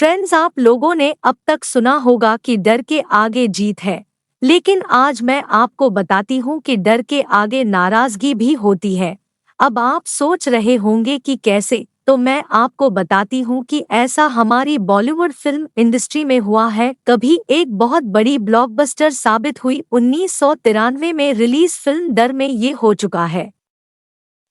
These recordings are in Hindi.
फ्रेंड्स, आप लोगों ने अब तक सुना होगा कि डर के आगे जीत है, लेकिन आज मैं आपको बताती हूँ कि डर के आगे नाराजगी भी होती है। अब आप सोच रहे होंगे कि कैसे, तो मैं आपको बताती हूँ कि ऐसा हमारी बॉलीवुड फिल्म इंडस्ट्री में हुआ है। कभी एक बहुत बड़ी ब्लॉकबस्टर साबित हुई 1993 में रिलीज फिल्म डर में ये हो चुका है।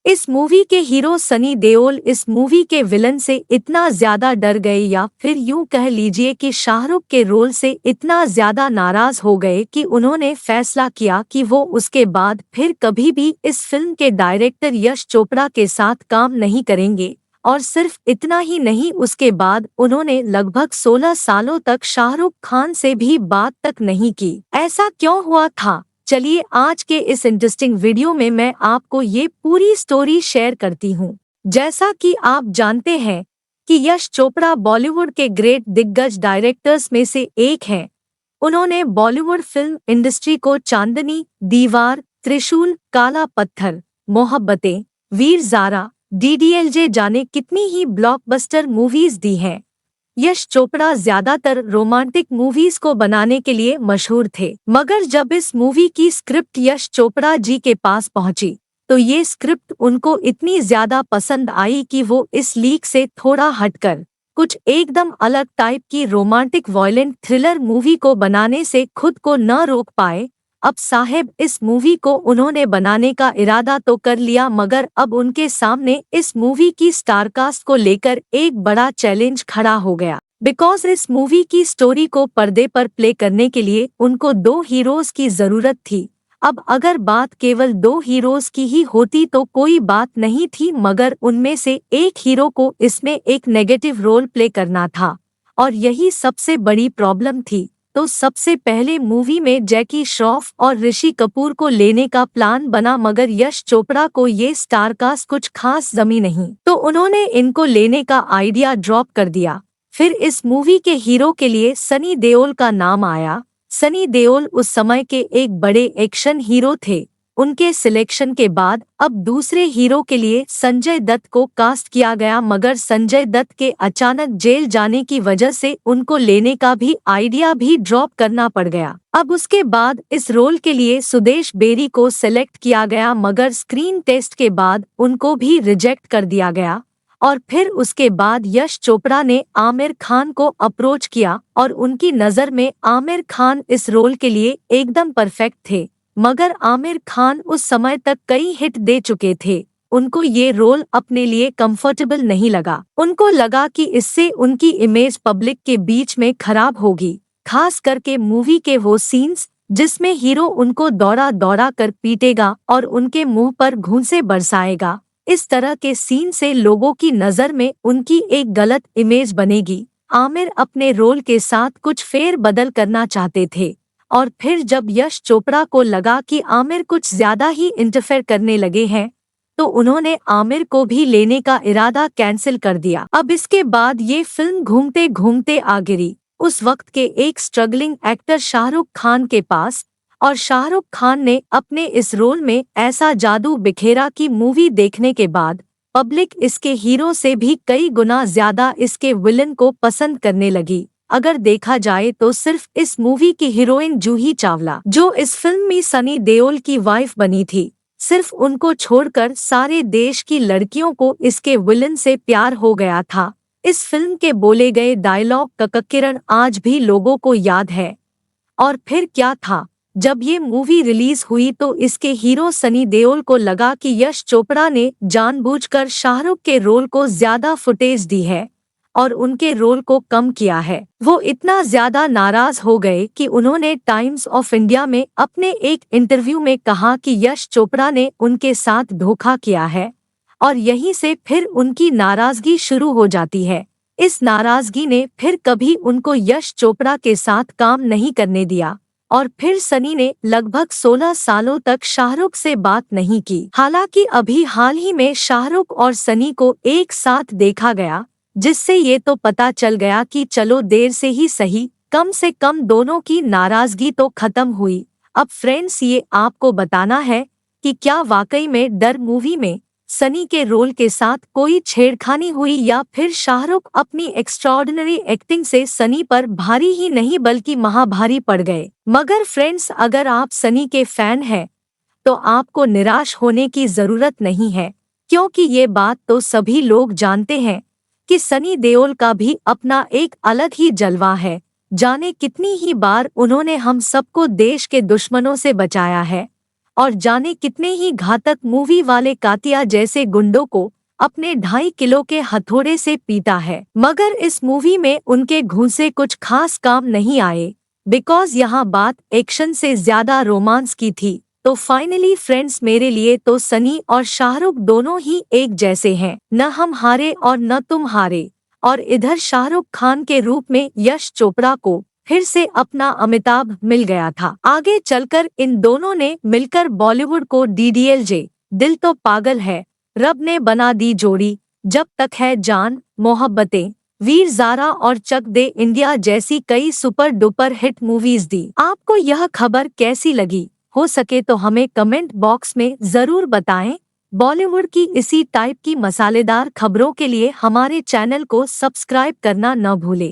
इस मूवी के हीरो सनी देओल इस मूवी के विलन से इतना ज्यादा डर गए, या फिर यूं कह लीजिए कि शाहरुख के रोल से इतना ज्यादा नाराज हो गए कि उन्होंने फैसला किया कि वो उसके बाद फिर कभी भी इस फिल्म के डायरेक्टर यश चोपड़ा के साथ काम नहीं करेंगे। और सिर्फ इतना ही नहीं, उसके बाद उन्होंने लगभग 16 सालों तक शाहरुख खान से भी बात तक नहीं की। ऐसा क्यों हुआ था? चलिए आज के इस इंटरेस्टिंग वीडियो में मैं आपको ये पूरी स्टोरी शेयर करती हूँ। जैसा कि आप जानते हैं कि यश चोपड़ा बॉलीवुड के ग्रेट दिग्गज डायरेक्टर्स में से एक हैं। उन्होंने बॉलीवुड फिल्म इंडस्ट्री को चांदनी, दीवार, त्रिशूल, काला पत्थर, मोहब्बतें, वीर ज़ारा, डीडीएलजे जाने कितनी ही ब्लॉकबस्टर मूवीज दी हैं। यश चोपड़ा ज्यादातर रोमांटिक मूवीज को बनाने के लिए मशहूर थे, मगर जब इस मूवी की स्क्रिप्ट यश चोपड़ा जी के पास पहुंची तो ये स्क्रिप्ट उनको इतनी ज्यादा पसंद आई कि वो इस लीक से थोड़ा हटकर कुछ एकदम अलग टाइप की रोमांटिक वॉयलेंट थ्रिलर मूवी को बनाने से खुद को न रोक पाए। अब साहेब, इस मूवी को उन्होंने बनाने का इरादा तो कर लिया, मगर अब उनके सामने इस मूवी की स्टारकास्ट को लेकर एक बड़ा चैलेंज खड़ा हो गया। बिकॉज इस मूवी की स्टोरी को पर्दे पर प्ले करने के लिए उनको 2 हीरोज की जरूरत थी। अब अगर बात केवल 2 हीरोज की ही होती तो कोई बात नहीं थी, मगर उनमें से एक हीरो को इसमें एक नेगेटिव रोल प्ले करना था, और यही सबसे बड़ी प्रॉब्लम थी। तो सबसे पहले मूवी में जैकी श्रॉफ और ऋषि कपूर को लेने का प्लान बना, मगर यश चोपड़ा को ये स्टारकास्ट कुछ खास जमी नहीं, तो उन्होंने इनको लेने का आइडिया ड्रॉप कर दिया। फिर इस मूवी के हीरो के लिए सनी देओल का नाम आया। सनी देओल उस समय के एक बड़े एक्शन हीरो थे। उनके सिलेक्शन के बाद अब दूसरे हीरो के लिए संजय दत्त को कास्ट किया गया, मगर संजय दत्त के अचानक जेल जाने की वजह से उनको लेने का भी आइडिया भी ड्रॉप करना पड़ गया। अब उसके बाद इस रोल के लिए सुदेश बेरी को सिलेक्ट किया गया, मगर स्क्रीन टेस्ट के बाद उनको भी रिजेक्ट कर दिया गया। और फिर उसके बाद यश चोपड़ा ने आमिर खान को अप्रोच किया, और उनकी नज़र में आमिर खान इस रोल के लिए एकदम परफेक्ट थे। मगर आमिर खान उस समय तक कई हिट दे चुके थे। उनको ये रोल अपने लिए कंफर्टेबल नहीं लगा। उनको लगा कि इससे उनकी इमेज पब्लिक के बीच में खराब होगी, खास करके मूवी के वो सीन्स जिसमें हीरो उनको दौड़ा दौड़ा कर पीटेगा और उनके मुंह पर घूंसे बरसाएगा। इस तरह के सीन से लोगों की नज़र में उनकी एक गलत इमेज बनेगी। आमिर अपने रोल के साथ कुछ फेर बदल करना चाहते थे, और फिर जब यश चोपड़ा को लगा कि आमिर कुछ ज्यादा ही इंटरफेयर करने लगे हैं, तो उन्होंने आमिर को भी लेने का इरादा कैंसिल कर दिया। अब इसके बाद ये फिल्म घूमते घूमते आ गिरी उस वक्त के एक स्ट्रगलिंग एक्टर शाहरुख खान के पास, और शाहरुख खान ने अपने इस रोल में ऐसा जादू बिखेरा कि मूवी देखने के बाद पब्लिक इसके हीरो से भी कई गुना ज्यादा इसके विलन को पसंद करने लगी। अगर देखा जाए तो सिर्फ इस मूवी की हीरोइन जूही चावला, जो इस फिल्म में सनी देओल की वाइफ बनी थी, सिर्फ उनको छोड़कर सारे देश की लड़कियों को इसके विलन से प्यार हो गया था। इस फिल्म के बोले गए डायलॉग कककिरण आज भी लोगों को याद है। और फिर क्या था, जब ये मूवी रिलीज हुई तो इसके हीरो सनी देओल को लगा कि यश चोपड़ा ने जानबूझकर शाहरुख के रोल को ज्यादा फुटेज दी है और उनके रोल को कम किया है। वो इतना ज्यादा नाराज हो गए कि उन्होंने टाइम्स ऑफ इंडिया में अपने एक इंटरव्यू में कहा कि यश चोपड़ा ने उनके साथ धोखा किया है, और यहीं से फिर उनकी नाराजगी शुरू हो जाती है। इस नाराजगी ने फिर कभी उनको यश चोपड़ा के साथ काम नहीं करने दिया, और फिर सनी ने लगभग 16 सालों तक शाहरुख से बात नहीं की। हालांकि अभी हाल ही में शाहरुख और सनी को एक साथ देखा गया, जिससे ये तो पता चल गया कि चलो देर से ही सही, कम से कम दोनों की नाराजगी तो खत्म हुई। अब फ्रेंड्स, ये आपको बताना है कि क्या वाकई में डर मूवी में सनी के रोल के साथ कोई छेड़खानी हुई या फिर शाहरुख अपनी एक्स्ट्राऑर्डिनरी एक्टिंग से सनी पर भारी ही नहीं बल्कि महाभारी पड़ गए। मगर फ्रेंड्स, अगर आप सनी के फैन हैं तो आपको निराश होने की जरूरत नहीं है, क्योंकि ये बात तो सभी लोग जानते हैं कि सनी देओल का भी अपना एक अलग ही जलवा है। जाने कितनी ही बार उन्होंने हम सबको देश के दुश्मनों से बचाया है और जाने कितने ही घातक मूवी वाले कातिया जैसे गुंडों को अपने 2.5 किलो के हथौड़े से पीटा है। मगर इस मूवी में उनके घूंसे कुछ खास काम नहीं आए, बिकॉज यहाँ बात एक्शन से ज्यादा रोमांस की थी। तो फाइनली फ्रेंड्स, मेरे लिए तो सनी और शाहरुख दोनों ही एक जैसे हैं, न हम हारे और न तुम हारे। और इधर शाहरुख खान के रूप में यश चोपड़ा को फिर से अपना अमिताभ मिल गया था। आगे चलकर इन दोनों ने मिलकर बॉलीवुड को DDLJ, दिल तो पागल है, रब ने बना दी जोड़ी, जब तक है जान, मोहब्बतें, वीर ज़ारा और चक दे इंडिया जैसी कई सुपर डुपर हिट मूवीज दी। आपको यह खबर कैसी लगी? हो सके तो हमें कमेंट बॉक्स में जरूर बताएं। बॉलीवुड की इसी टाइप की मसालेदार खबरों के लिए हमारे चैनल को सब्सक्राइब करना न भूलें।